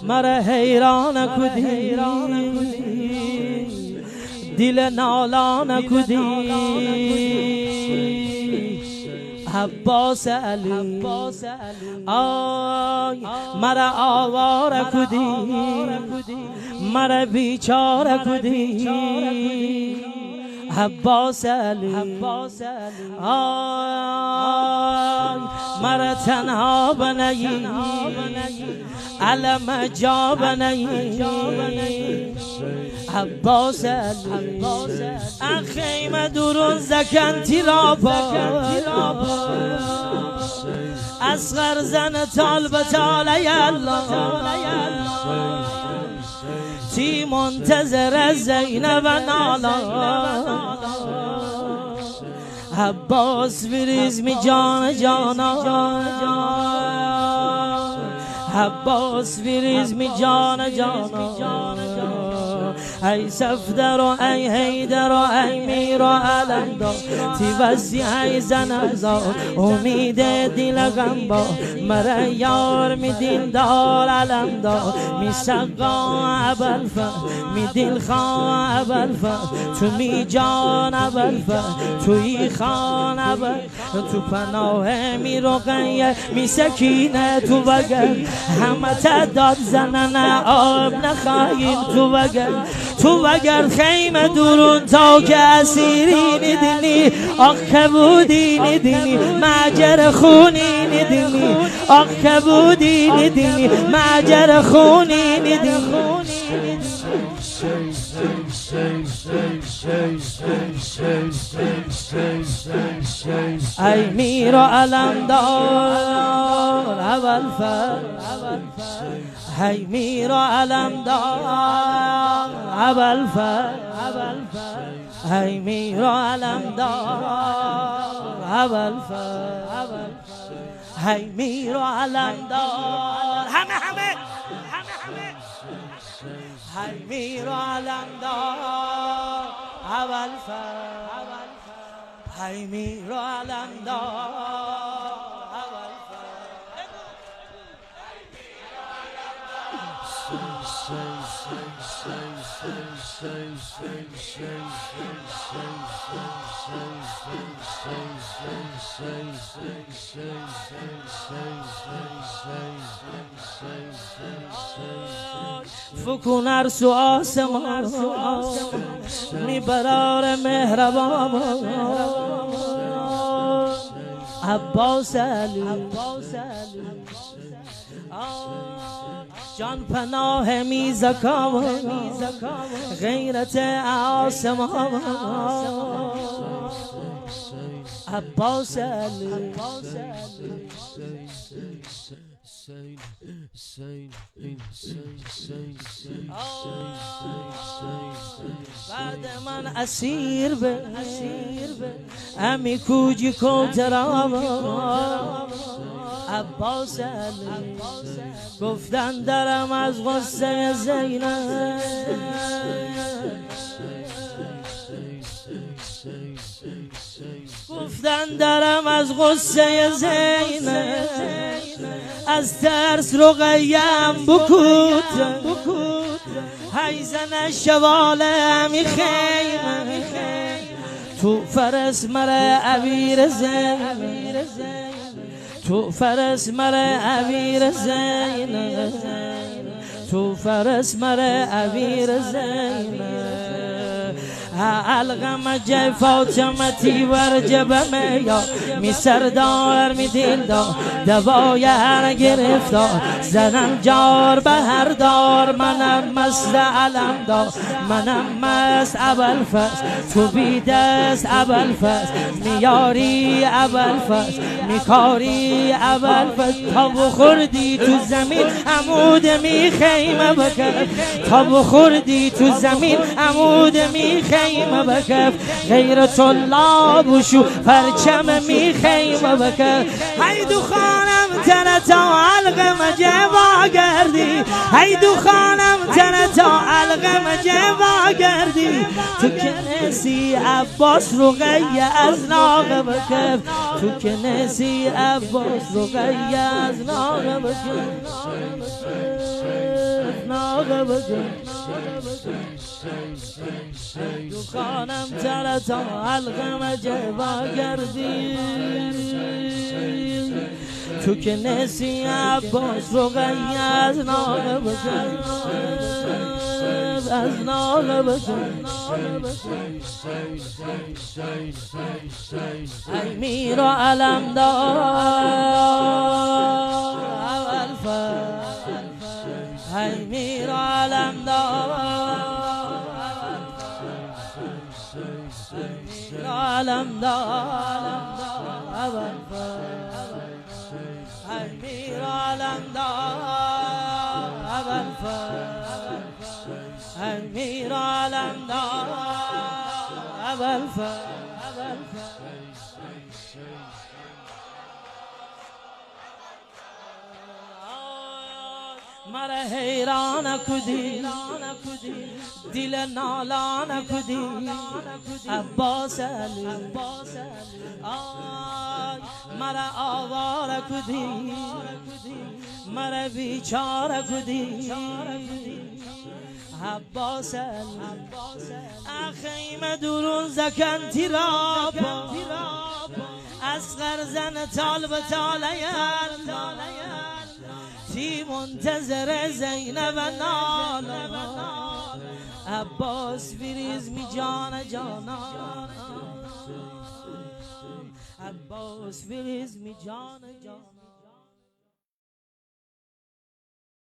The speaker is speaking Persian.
مرا حیران کدی دل نالان کدی عباس علی آی مرا آواره کدی مرا بیچاره کدی عباس علی آی مرا تنها بنایی علم جا بنایی عباس علی خیمه درون زکن تیرابا اصغر زن طالب تعالی الله تی منتظر زینب نالا عباس بریز می جان جانا عباس بریز می جان جانا ای صفدر و ای حیدر و ای میر و علمدار تی وزی ای زنزار امید دل غمبار مرا یار می دیندار علمدار می سقا ابوالفضل می دل خواه ابوالفضل تو می جان ابوالفضل توی خان ابوالفضل تو پناه می رقیه می سکینه تو وگر همه تداد زنن آب نخواهیم تو وگر خیمه درون تا که اسیری ندینی آخ که بودی ندینی معجر خونی ندینی آخ که بودی ندینی معجر خونی ندینی ای میر و علمدار ابوالفضل ای میر و علمدار ابوالفضل ای میر و علمدار ابوالفضل ای میر و علمدار همه ای میر و علمدار ابوالفضل ای میر و علمدار فکون ارس و آسمان می برار مهربان عباس علی جان پناه میزکام غیرت آسمان عباس علی بعد من اسیر به امی کوجی کوترام عباس علی گفتن درم از غصه زینب گفتن درم از غصه زینب از ترس رقیم بکوت حیزن شواله می خیمه تو فرس مره عبیر زینب تو فرس مره عبیر زینب تو فرس مره عبیر زینب الغم جای فاطمتی ورجب میا می سردار می دلدار دوای هر گرفتار زنم جار به هر دار منم مست علمدار منم مست ابوالفضل تو بی دست ابوالفضل میاری ابوالفضل میکاری ابوالفضل تا بخوردی تو زمین عمود می خیمه بکف تا بخوردی تو زمین عمود می خیمه بکف غیرت الله بشو پرچم می خیمه بکف ای دخانم تنه تا علقم جوا گردی ای دخانم تنه تا علقم جوا گردی تو که نسی عباس رقیه از ناقه بکف تو که نسی عباس رقیه از ناقه بکف ناقه بکف دکانم تره تا حلقم جوا گردی تو که نسی عباس رقیه از ناقه بکف از ناله بکن ای میر و علم دار اول فر ای میر و علم دار میر و علم دار اول فر ای میر و علم دار اول فر امیر عالم دار اول مرا حیران کدی دل نالان کدی عباس علی مرا آوار کدی مرا بیچار کدی عباس اخیم درون زکن تیرابا اسقر زن طال به تالیل تی منتظر زینب نال عباس بریز می جان جانا عباس بریز می جان جانا